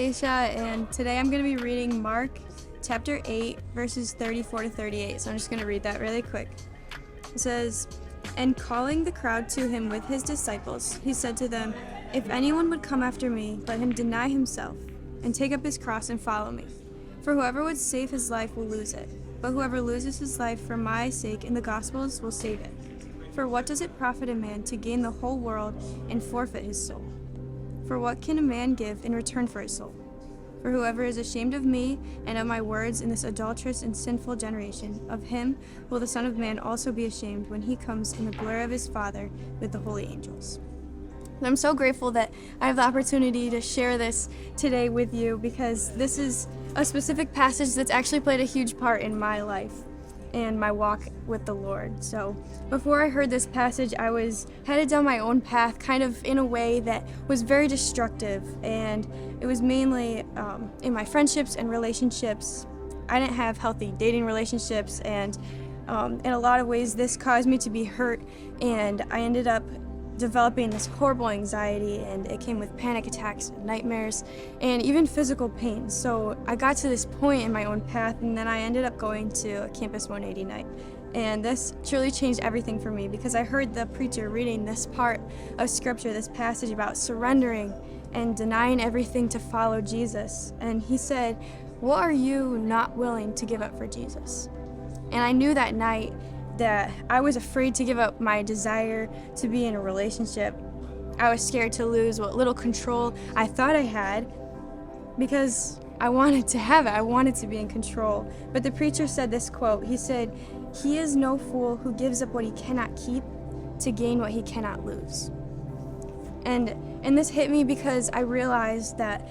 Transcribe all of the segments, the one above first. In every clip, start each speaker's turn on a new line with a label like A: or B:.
A: Acacia, and today I'm going to be reading Mark chapter 8, verses 34 to 38. So I'm just going to read that really quick. It says, "And calling the crowd to him with his disciples, he said to them, 'If anyone would come after me, let him deny himself and take up his cross and follow me. For whoever would save his life will lose it, but whoever loses his life for my sake and the gospel's will save it. For what does it profit a man to gain the whole world and forfeit his soul? For what can a man give in return for his soul? For whoever is ashamed of me and of my words in this adulterous and sinful generation, of him will the Son of Man also be ashamed when he comes in the glory of his Father with the holy angels.'" And I'm so grateful that I have the opportunity to share this today with you, because this is a specific passage that's actually played a huge part in my life and my walk with the Lord. So before I heard this passage, I was headed down my own path, kind of in a way that was very destructive, and it was mainly in my friendships and relationships. I didn't have healthy dating relationships, and in a lot of ways this caused me to be hurt, and I ended up developing this horrible anxiety, and it came with panic attacks, nightmares, and even physical pain. So I got to this point in my own path, and then I ended up going to a Campus 180 night. And this truly changed everything for me, because I heard the preacher reading this part of scripture, this passage about surrendering and denying everything to follow Jesus. And he said, "What are you not willing to give up for Jesus?" And I knew that night that I was afraid to give up my desire to be in a relationship. I was scared to lose what little control I thought I had, because I wanted to have it. I wanted to be in control. But the preacher said this quote. He said, "He is no fool who gives up what he cannot keep to gain what he cannot lose." And this hit me, because I realized that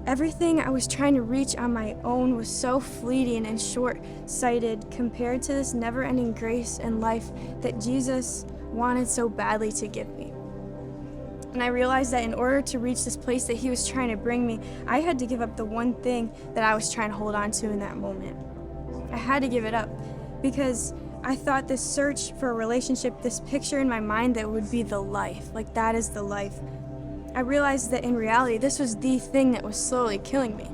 A: everything I was trying to reach on my own was so fleeting and short-sighted compared to this never-ending grace and life that Jesus wanted so badly to give me. And I realized that in order to reach this place that he was trying to bring me, I had to give up the one thing that I was trying to hold on to in that moment. I had to give it up, because I thought this search for a relationship, this picture in my mind that would be the life, like that is the life. I realized that in reality, this was the thing that was slowly killing me.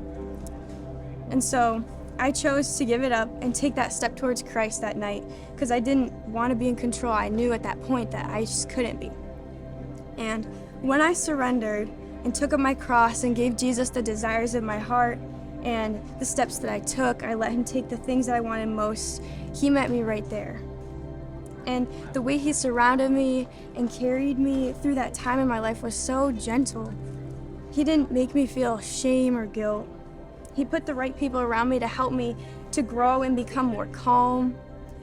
A: And so I chose to give it up and take that step towards Christ that night, because I didn't want to be in control. I knew at that point that I just couldn't be. And when I surrendered and took up my cross and gave Jesus the desires of my heart and the steps that I took, I let him take the things that I wanted most. He met me right there. And the way he surrounded me and carried me through that time in my life was so gentle. He didn't make me feel shame or guilt. He put the right people around me to help me to grow and become more calm,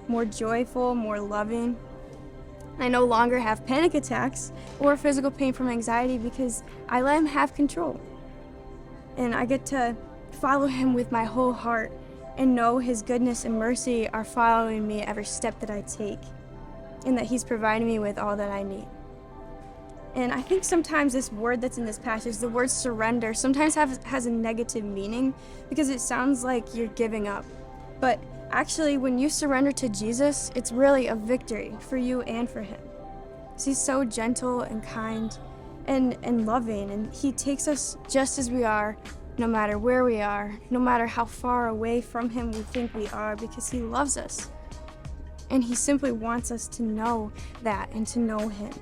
A: more joyful, more loving. I no longer have panic attacks or physical pain from anxiety, because I let him have control. And I get to follow him with my whole heart and know his goodness and mercy are following me every step that I take, and that he's providing me with all that I need. And I think sometimes this word that's in this passage, the word surrender, sometimes has a negative meaning, because it sounds like you're giving up. But actually, when you surrender to Jesus, it's really a victory for you and for him. So he's so gentle and kind and loving, and he takes us just as we are, no matter where we are, no matter how far away from him we think we are, because he loves us. And he simply wants us to know that and to know him.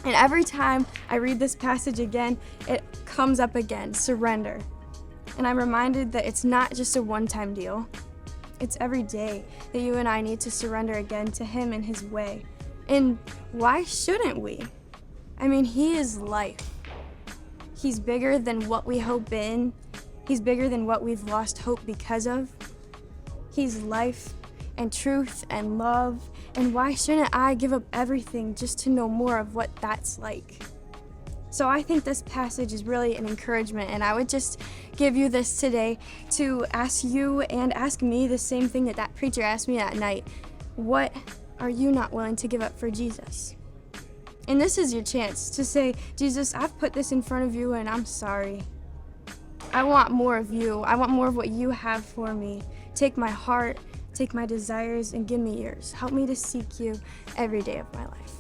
A: And every time I read this passage again, it comes up again, surrender. And I'm reminded that it's not just a one-time deal. It's every day that you and I need to surrender again to him and his way. And why shouldn't we? I mean, he is life. He's bigger than what we hope in. He's bigger than what we've lost hope because of. He's life and truth and love, and why shouldn't I give up everything just to know more of what that's like? So I think this passage is really an encouragement, and I would just give you this today to ask you and ask me the same thing that preacher asked me that night. What are you not willing to give up for Jesus? And this is your chance to say, Jesus, I've put this in front of you and I'm sorry. I want more of you. I want more of what you have for me. Take my heart, take my desires, and give me yours. Help me to seek you every day of my life.